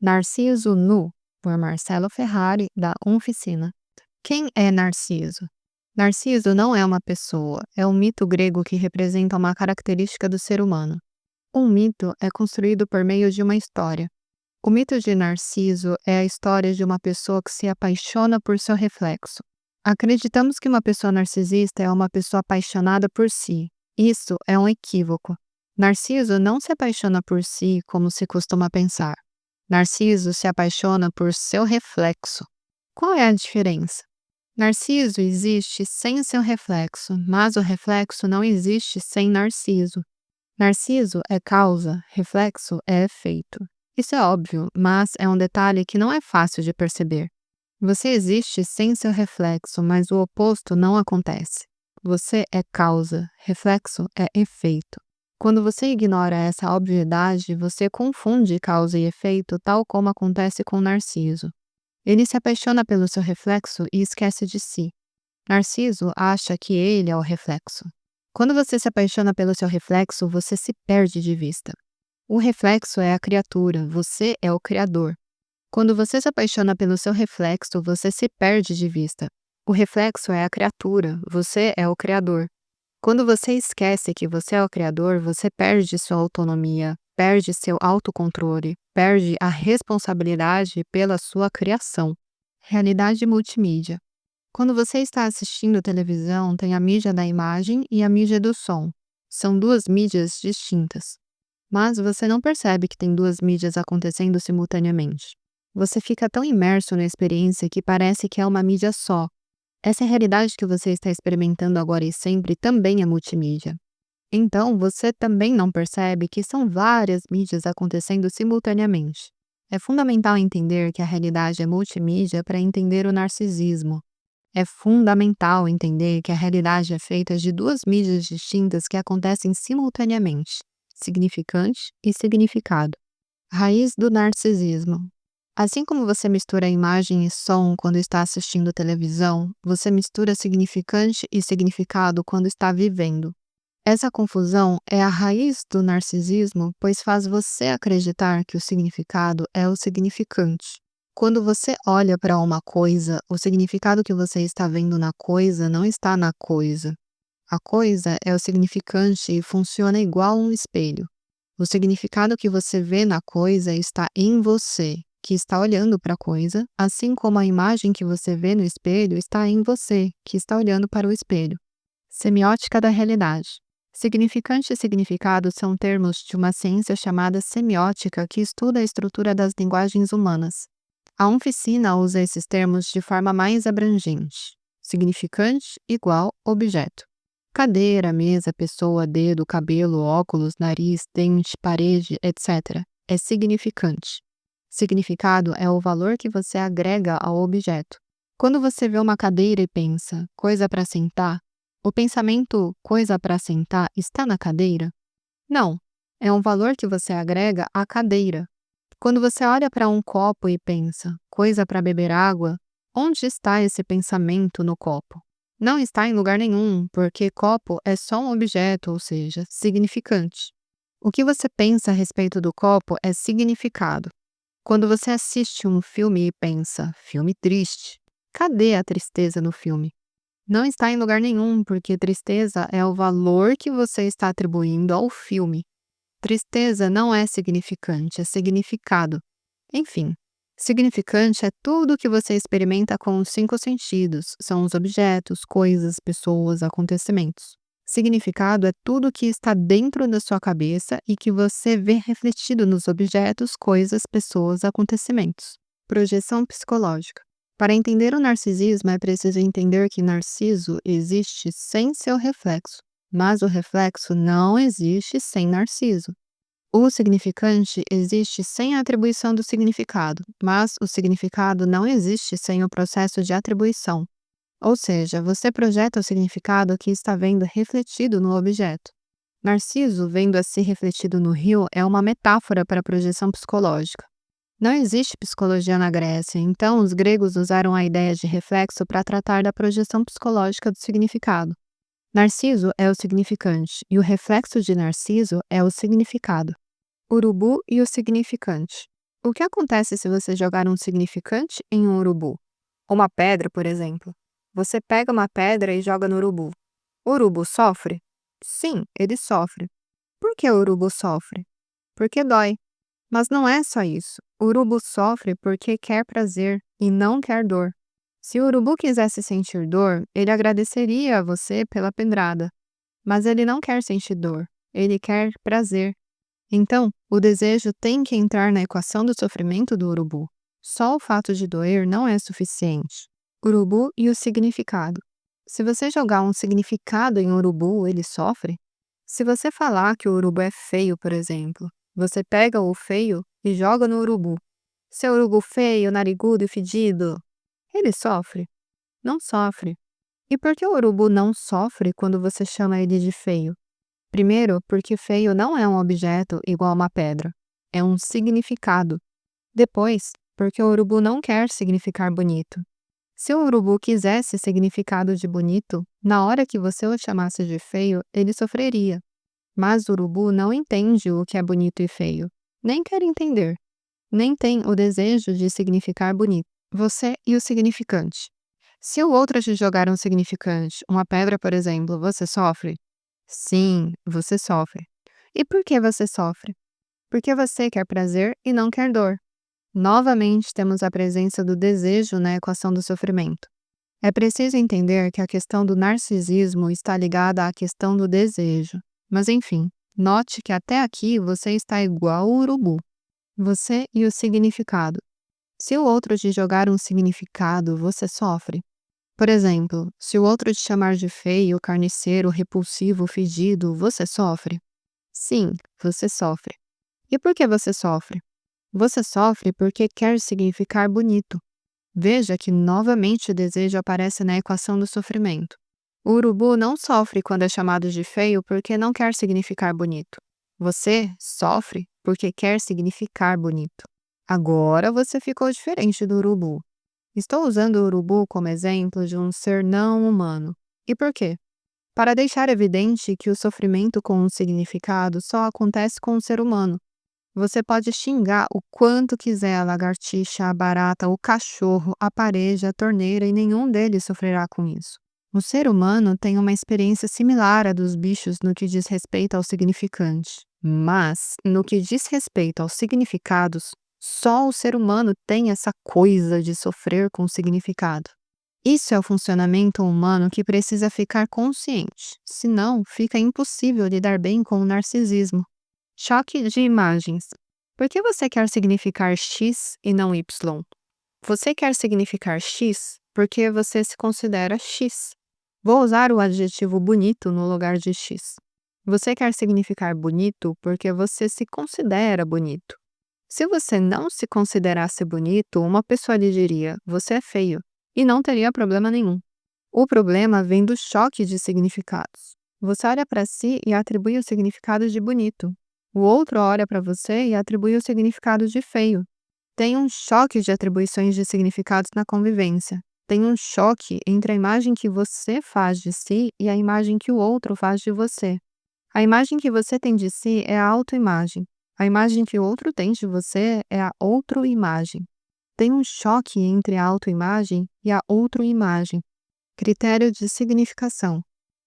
Narciso Nu, por Marcelo Ferrari, da Oficina. Quem é Narciso? Narciso não é uma pessoa, é um mito grego que representa uma característica do ser humano. Um mito é construído por meio de uma história. O mito de Narciso é a história de uma pessoa que se apaixona por seu reflexo. Acreditamos que uma pessoa narcisista é uma pessoa apaixonada por si. Isso é um equívoco. Narciso não se apaixona por si como se costuma pensar. Narciso se apaixona por seu reflexo. Qual é a diferença? Narciso existe sem seu reflexo, mas o reflexo não existe sem Narciso. Narciso é causa, reflexo é efeito. Isso é óbvio, mas é um detalhe que não é fácil de perceber. Você existe sem seu reflexo, mas o oposto não acontece. Você é causa, reflexo é efeito. Quando você ignora essa obviedade, você confunde causa e efeito, tal como acontece com Narciso. Ele se apaixona pelo seu reflexo e esquece de si. Narciso acha que ele é o reflexo. Quando você se apaixona pelo seu reflexo, você se perde de vista. O reflexo é a criatura, você é o criador. Quando você se apaixona pelo seu reflexo, você se perde de vista. O reflexo é a criatura, você é o criador. Quando você esquece que você é o criador, você perde sua autonomia, perde seu autocontrole, perde a responsabilidade pela sua criação. Realidade multimídia. Quando você está assistindo televisão, tem a mídia da imagem e a mídia do som. São duas mídias distintas. Mas você não percebe que tem duas mídias acontecendo simultaneamente. Você fica tão imerso na experiência que parece que é uma mídia só. Essa realidade que você está experimentando agora e sempre também é multimídia. Então, você também não percebe que são várias mídias acontecendo simultaneamente. É fundamental entender que a realidade é multimídia para entender o narcisismo. É fundamental entender que a realidade é feita de duas mídias distintas que acontecem simultaneamente: significante e significado. Raiz do narcisismo. Assim como você mistura imagem e som quando está assistindo televisão, você mistura significante e significado quando está vivendo. Essa confusão é a raiz do narcisismo, pois faz você acreditar que o significado é o significante. Quando você olha para uma coisa, o significado que você está vendo na coisa não está na coisa. A coisa é o significante e funciona igual um espelho. O significado que você vê na coisa está em você, que está olhando para a coisa, assim como a imagem que você vê no espelho está em você, que está olhando para o espelho. Semiótica da realidade. Significante e significado são termos de uma ciência chamada semiótica que estuda a estrutura das linguagens humanas. A Oficina usa esses termos de forma mais abrangente. Significante igual objeto. Cadeira, mesa, pessoa, dedo, cabelo, óculos, nariz, dente, parede, etc. é significante. Significado é o valor que você agrega ao objeto. Quando você vê uma cadeira e pensa, coisa para sentar, o pensamento coisa para sentar está na cadeira? Não, é um valor que você agrega à cadeira. Quando você olha para um copo e pensa, coisa para beber água, onde está esse pensamento no copo? Não está em lugar nenhum, porque copo é só um objeto, ou seja, significante. O que você pensa a respeito do copo é significado. Quando você assiste um filme e pensa, filme triste, cadê a tristeza no filme? Não está em lugar nenhum, porque tristeza é o valor que você está atribuindo ao filme. Tristeza não é significante, é significado. Enfim, significante é tudo que você experimenta com os 5 sentidos, são os objetos, coisas, pessoas, acontecimentos. Significado é tudo que está dentro da sua cabeça e que você vê refletido nos objetos, coisas, pessoas, acontecimentos. Projeção psicológica. Para entender o narcisismo, é preciso entender que Narciso existe sem seu reflexo, mas o reflexo não existe sem Narciso. O significante existe sem a atribuição do significado, mas o significado não existe sem o processo de atribuição. Ou seja, você projeta o significado que está vendo refletido no objeto. Narciso, vendo a si refletido no rio, é uma metáfora para a projeção psicológica. Não existe psicologia na Grécia, então os gregos usaram a ideia de reflexo para tratar da projeção psicológica do significado. Narciso é o significante e o reflexo de Narciso é o significado. Urubu e o significante. O que acontece se você jogar um significante em um urubu? Uma pedra, por exemplo. Você pega uma pedra e joga no urubu. O urubu sofre? Sim, ele sofre. Por que o urubu sofre? Porque dói. Mas não é só isso. O urubu sofre porque quer prazer e não quer dor. Se o urubu quisesse sentir dor, ele agradeceria a você pela pedrada. Mas ele não quer sentir dor, ele quer prazer. Então, o desejo tem que entrar na equação do sofrimento do urubu. Só o fato de doer não é suficiente. Urubu e o significado. Se você jogar um significado em urubu, ele sofre? Se você falar que o urubu é feio, por exemplo, você pega o feio e joga no urubu. Seu urubu feio, narigudo e fedido, ele sofre? Não sofre. E por que o urubu não sofre quando você chama ele de feio? Primeiro, porque feio não é um objeto igual a uma pedra. É um significado. Depois, porque o urubu não quer significar bonito. Se o urubu quisesse significado de bonito, na hora que você o chamasse de feio, ele sofreria. Mas o urubu não entende o que é bonito e feio. Nem quer entender. Nem tem o desejo de significar bonito. Você e o significante. Se o outro te jogar um significante, uma pedra, por exemplo, você sofre? Sim, você sofre. E por que você sofre? Porque você quer prazer e não quer dor. Novamente temos a presença do desejo na equação do sofrimento. É preciso entender que a questão do narcisismo está ligada à questão do desejo. Mas enfim, note que até aqui você está igual ao urubu. Você e o significado. Se o outro te jogar um significado, você sofre. Por exemplo, se o outro te chamar de feio, carniceiro, repulsivo, fedido, você sofre? Sim, você sofre. E por que você sofre? Você sofre porque quer significar bonito. Veja que novamente o desejo aparece na equação do sofrimento. O urubu não sofre quando é chamado de feio porque não quer significar bonito. Você sofre porque quer significar bonito. Agora você ficou diferente do urubu. Estou usando o urubu como exemplo de um ser não humano. E por quê? Para deixar evidente que o sofrimento com um significado só acontece com o ser humano. Você pode xingar o quanto quiser a lagartixa, a barata, o cachorro, a parede, a torneira e nenhum deles sofrerá com isso. O ser humano tem uma experiência similar à dos bichos no que diz respeito ao significante. Mas, no que diz respeito aos significados, só o ser humano tem essa coisa de sofrer com significado. Isso é o funcionamento humano que precisa ficar consciente, senão fica impossível lidar bem com o narcisismo. Choque de imagens. Por que você quer significar X e não Y? Você quer significar X porque você se considera X. Vou usar o adjetivo bonito no lugar de X. Você quer significar bonito porque você se considera bonito. Se você não se considerasse bonito, uma pessoa lhe diria: você é feio, e não teria problema nenhum. O problema vem do choque de significados. Você olha para si e atribui o significado de bonito. O outro olha para você e atribui o significado de feio. Tem um choque de atribuições de significados na convivência. Tem um choque entre a imagem que você faz de si e a imagem que o outro faz de você. A imagem que você tem de si é a autoimagem. A imagem que o outro tem de você é a outroimagem. Tem um choque entre a autoimagem e a outroimagem. Critério de significação.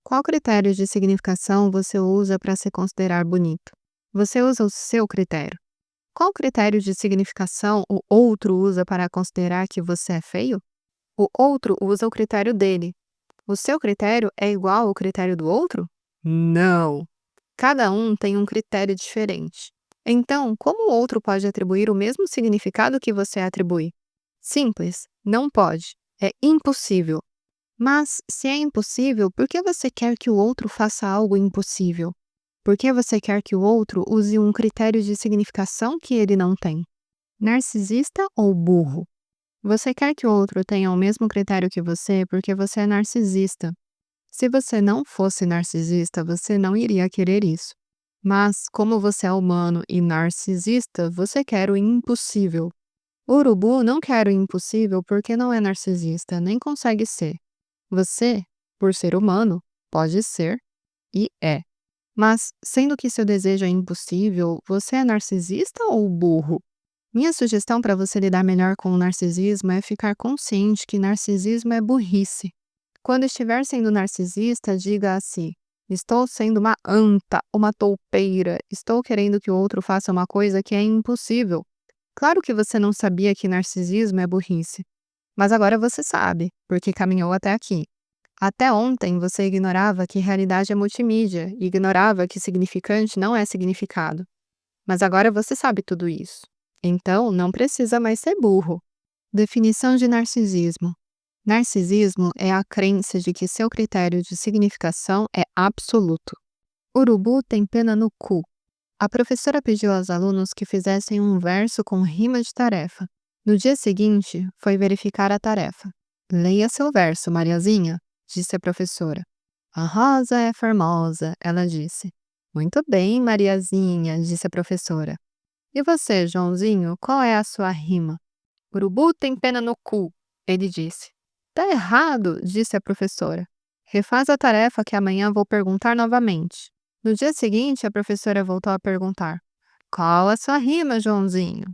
Qual critério de significação você usa para se considerar bonito? Você usa o seu critério. Qual critério de significação o outro usa para considerar que você é feio? O outro usa o critério dele. O seu critério é igual ao critério do outro? Não! Cada um tem um critério diferente. Então, como o outro pode atribuir o mesmo significado que você atribui? Simples, não pode. É impossível. Mas, se é impossível, por que você quer que o outro faça algo impossível? Por que você quer que o outro use um critério de significação que ele não tem? Narcisista ou burro? Você quer que o outro tenha o mesmo critério que você porque você é narcisista. Se você não fosse narcisista, você não iria querer isso. Mas, como você é humano e narcisista, você quer o impossível. O urubu não quer o impossível porque não é narcisista, nem consegue ser. Você, por ser humano, pode ser e é. Mas, sendo que seu desejo é impossível, você é narcisista ou burro? Minha sugestão para você lidar melhor com o narcisismo é ficar consciente que narcisismo é burrice. Quando estiver sendo narcisista, diga a si: estou sendo uma anta, uma toupeira, estou querendo que o outro faça uma coisa que é impossível. Claro que você não sabia que narcisismo é burrice, mas agora você sabe, porque caminhou até aqui. Até ontem você ignorava que realidade é multimídia, ignorava que significante não é significado. Mas agora você sabe tudo isso. Então, não precisa mais ser burro. Definição de narcisismo. Narcisismo é a crença de que seu critério de significação é absoluto. Urubu tem pena no cu. A professora pediu aos alunos que fizessem um verso com rima de tarefa. No dia seguinte, foi verificar a tarefa. Leia seu verso, Mariazinha, disse a professora. A rosa é formosa, ela disse. Muito bem, Mariazinha, disse a professora. E você, Joãozinho, qual é a sua rima? Urubu tem pena no cu, ele disse. Tá errado, disse a professora. Refaz a tarefa que amanhã vou perguntar novamente. No dia seguinte, a professora voltou a perguntar. Qual a sua rima, Joãozinho?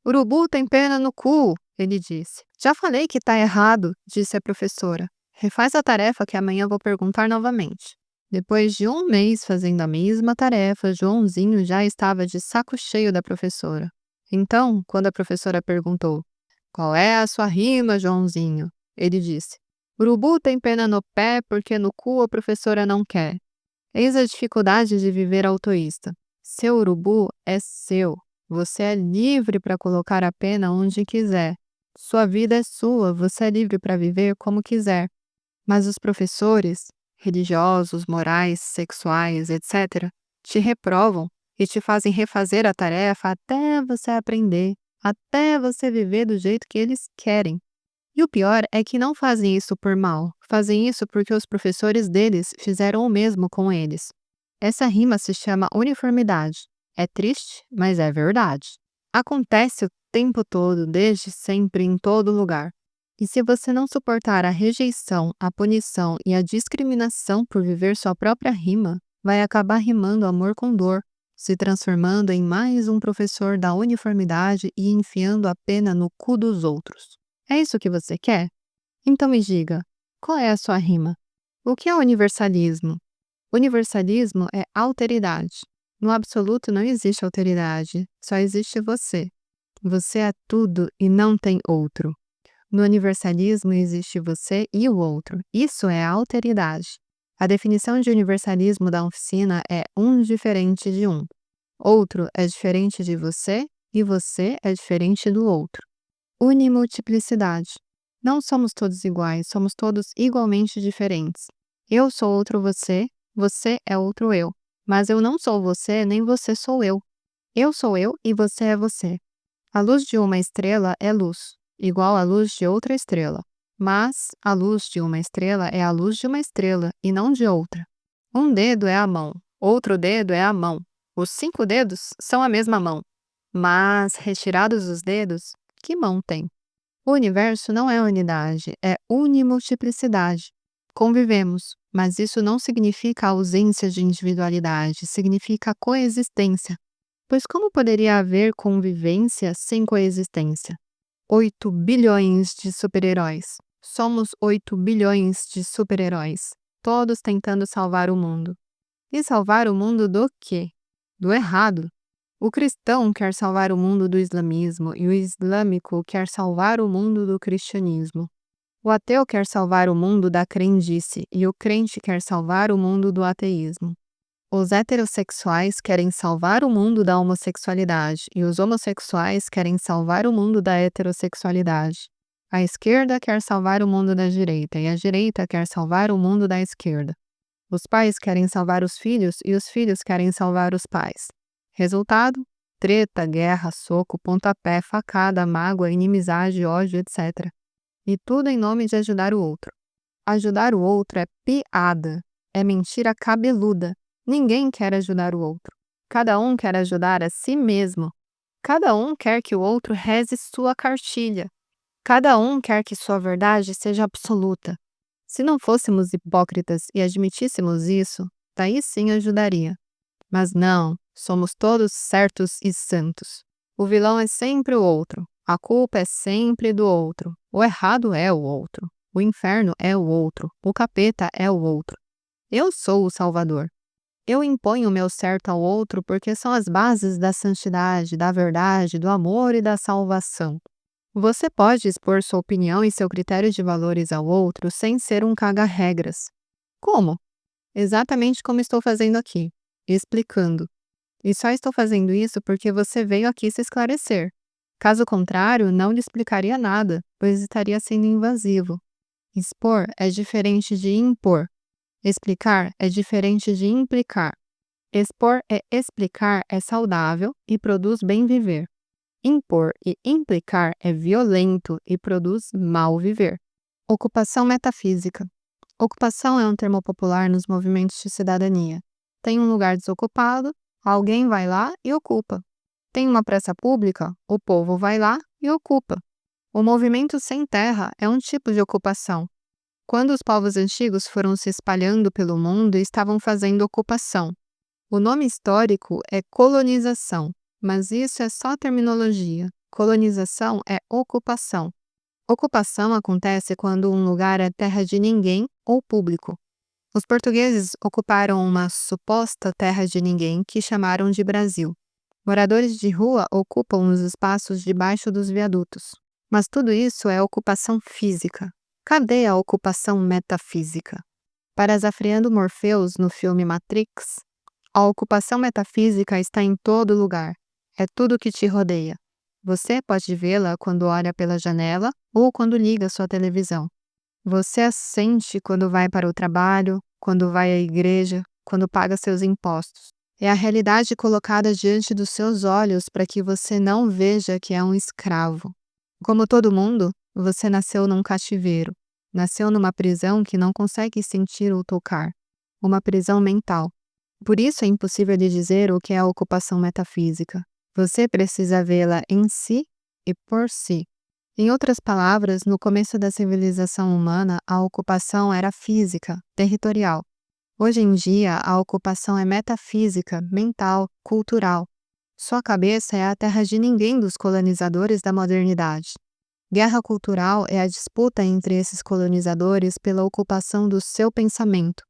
Urubu tem pena no cu, ele disse. Já falei que tá errado, disse a professora. Refaz a tarefa que amanhã vou perguntar novamente. Depois de um mês fazendo a mesma tarefa, Joãozinho já estava de saco cheio da professora. Então, quando a professora perguntou: qual é a sua rima, Joãozinho? Ele disse: Urubu tem pena no pé porque no cu a professora não quer. Eis a dificuldade de viver autoísta. Seu urubu é seu. Você é livre para colocar a pena onde quiser. Sua vida é sua, você é livre para viver como quiser. Mas os professores, religiosos, morais, sexuais, etc., te reprovam e te fazem refazer a tarefa até você aprender, até você viver do jeito que eles querem. E o pior é que não fazem isso por mal, fazem isso porque os professores deles fizeram o mesmo com eles. Essa rima se chama uniformidade. É triste, mas é verdade. Acontece o tempo todo, desde sempre, em todo lugar. E se você não suportar a rejeição, a punição e a discriminação por viver sua própria rima, vai acabar rimando amor com dor, se transformando em mais um professor da uniformidade e enfiando a pena no cu dos outros. É isso que você quer? Então me diga, qual é a sua rima? O que é universalismo? Universalismo é alteridade. No absoluto não existe alteridade, só existe você. Você é tudo e não tem outro. No universalismo existe você e o outro. Isso é alteridade. A definição de universalismo da oficina é um diferente de um. Outro é diferente de você e você é diferente do outro. Unimultiplicidade. Não somos todos iguais, somos todos igualmente diferentes. Eu sou outro você, você é outro eu. Mas eu não sou você, nem você sou eu. Eu sou eu e você é você. A luz de uma estrela é luz, igual à luz de outra estrela. Mas a luz de uma estrela é a luz de uma estrela e não de outra. Um dedo é a mão, outro dedo é a mão. Os 5 dedos são a mesma mão. Mas, retirados os dedos, que mão tem? O universo não é unidade, é unimultiplicidade. Convivemos, mas isso não significa ausência de individualidade, significa coexistência. Pois como poderia haver convivência sem coexistência? 8 bilhões de super-heróis. Somos 8 bilhões de super-heróis, todos tentando salvar o mundo. E salvar o mundo do quê? Do errado. O cristão quer salvar o mundo do islamismo e o islâmico quer salvar o mundo do cristianismo. O ateu quer salvar o mundo da crendice e o crente quer salvar o mundo do ateísmo. Os heterossexuais querem salvar o mundo da homossexualidade e os homossexuais querem salvar o mundo da heterossexualidade. A esquerda quer salvar o mundo da direita e a direita quer salvar o mundo da esquerda. Os pais querem salvar os filhos e os filhos querem salvar os pais. Resultado? Treta, guerra, soco, pontapé, facada, mágoa, inimizade, ódio, etc. E tudo em nome de ajudar o outro. Ajudar o outro é piada, é mentira cabeluda. Ninguém quer ajudar o outro. Cada um quer ajudar a si mesmo. Cada um quer que o outro reze sua cartilha. Cada um quer que sua verdade seja absoluta. Se não fôssemos hipócritas e admitíssemos isso, daí sim ajudaria. Mas não, somos todos certos e santos. O vilão é sempre o outro. A culpa é sempre do outro. O errado é o outro. O inferno é o outro. O capeta é o outro. Eu sou o Salvador. Eu imponho o meu certo ao outro porque são as bases da santidade, da verdade, do amor e da salvação. Você pode expor sua opinião e seu critério de valores ao outro sem ser um caga-regras. Como? Exatamente como estou fazendo aqui, explicando. E só estou fazendo isso porque você veio aqui se esclarecer. Caso contrário, não lhe explicaria nada, pois estaria sendo invasivo. Expor é diferente de impor. Explicar é diferente de implicar. Expor e explicar é saudável e produz bem viver. Impor e implicar é violento e produz mal viver. Ocupação metafísica. Ocupação é um termo popular nos movimentos de cidadania. Tem um lugar desocupado, alguém vai lá e ocupa. Tem uma praça pública, o povo vai lá e ocupa. O movimento sem terra é um tipo de ocupação. Quando os povos antigos foram se espalhando pelo mundo e estavam fazendo ocupação. O nome histórico é colonização, mas isso é só terminologia. Colonização é ocupação. Ocupação acontece quando um lugar é terra de ninguém ou público. Os portugueses ocuparam uma suposta terra de ninguém que chamaram de Brasil. Moradores de rua ocupam os espaços debaixo dos viadutos. Mas tudo isso é ocupação física. Cadê a ocupação metafísica? Parafraseando Morpheus no filme Matrix, a ocupação metafísica está em todo lugar. É tudo que te rodeia. Você pode vê-la quando olha pela janela ou quando liga sua televisão. Você a sente quando vai para o trabalho, quando vai à igreja, quando paga seus impostos. É a realidade colocada diante dos seus olhos para que você não veja que é um escravo. Como todo mundo, você nasceu num cativeiro. Nasceu numa prisão que não consegue sentir ou tocar. Uma prisão mental. Por isso é impossível de dizer o que é a ocupação metafísica. Você precisa vê-la em si e por si. Em outras palavras, no começo da civilização humana, a ocupação era física, territorial. Hoje em dia, a ocupação é metafísica, mental, cultural. Sua cabeça é a terra de ninguém dos colonizadores da modernidade. Guerra cultural é a disputa entre esses colonizadores pela ocupação do seu pensamento.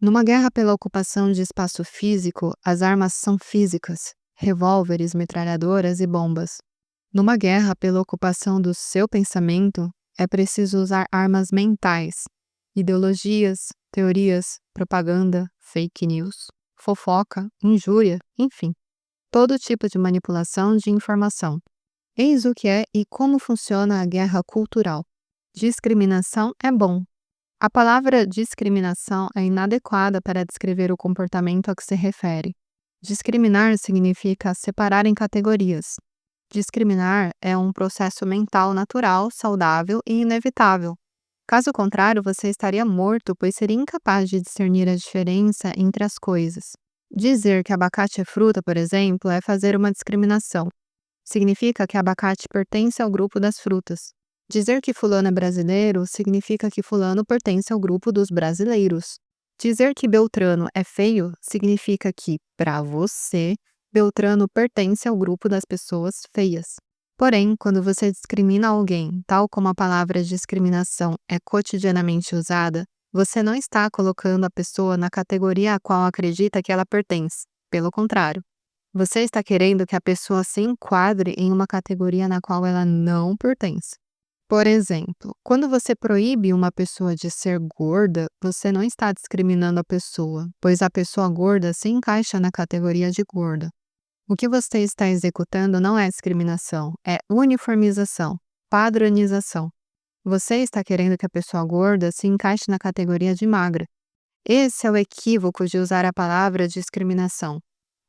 Numa guerra pela ocupação de espaço físico, as armas são físicas, revólveres, metralhadoras e bombas. Numa guerra pela ocupação do seu pensamento, é preciso usar armas mentais, ideologias, teorias, propaganda, fake news, fofoca, injúria, enfim, todo tipo de manipulação de informação. Eis o que é e como funciona a guerra cultural. Discriminação é bom. A palavra discriminação é inadequada para descrever o comportamento a que se refere. Discriminar significa separar em categorias. Discriminar é um processo mental natural, saudável e inevitável. Caso contrário, você estaria morto, pois seria incapaz de discernir a diferença entre as coisas. Dizer que abacate é fruta, por exemplo, é fazer uma discriminação. Significa que abacate pertence ao grupo das frutas. Dizer que fulano é brasileiro significa que fulano pertence ao grupo dos brasileiros. Dizer que Beltrano é feio significa que, para você, Beltrano pertence ao grupo das pessoas feias. Porém, quando você discrimina alguém, tal como a palavra discriminação é cotidianamente usada, você não está colocando a pessoa na categoria a qual acredita que ela pertence. Pelo contrário, você está querendo que a pessoa se enquadre em uma categoria na qual ela não pertence. Por exemplo, quando você proíbe uma pessoa de ser gorda, você não está discriminando a pessoa, pois a pessoa gorda se encaixa na categoria de gorda. O que você está executando não é discriminação, é uniformização, padronização. Você está querendo que a pessoa gorda se encaixe na categoria de magra. Esse é o equívoco de usar a palavra discriminação,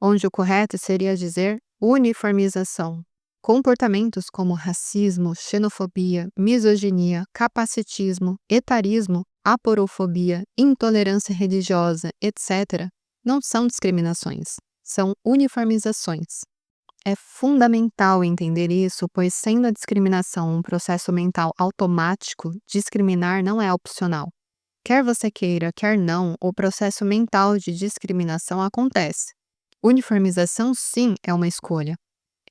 onde o correto seria dizer uniformização. Comportamentos como racismo, xenofobia, misoginia, capacitismo, etarismo, aporofobia, intolerância religiosa, etc., não são discriminações, são uniformizações. É fundamental entender isso, pois sendo a discriminação um processo mental automático, discriminar não é opcional. Quer você queira, quer não, o processo mental de discriminação acontece. Uniformização, sim, é uma escolha.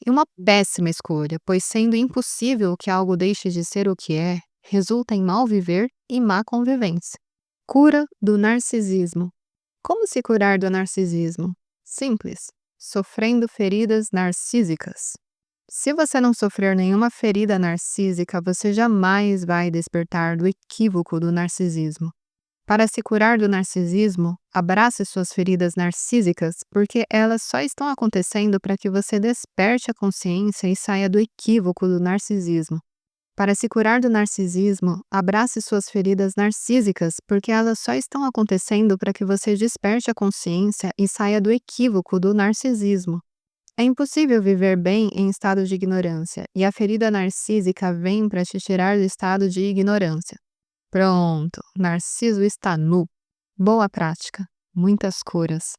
E uma péssima escolha, pois sendo impossível que algo deixe de ser o que é, resulta em mal viver e má convivência. Cura do narcisismo. Como se curar do narcisismo? Simples. Sofrendo feridas narcísicas. Se você não sofrer nenhuma ferida narcísica, você jamais vai despertar do equívoco do narcisismo. Para se curar do narcisismo, abrace suas feridas narcísicas, porque elas só estão acontecendo para que você desperte a consciência e saia do equívoco do narcisismo. Para se curar do narcisismo, abrace suas feridas narcísicas, porque elas só estão acontecendo para que você desperte a consciência e saia do equívoco do narcisismo. É impossível viver bem em estado de ignorância, e a ferida narcísica vem para te tirar do estado de ignorância. Pronto, Narciso está nu. Boa prática, muitas curas.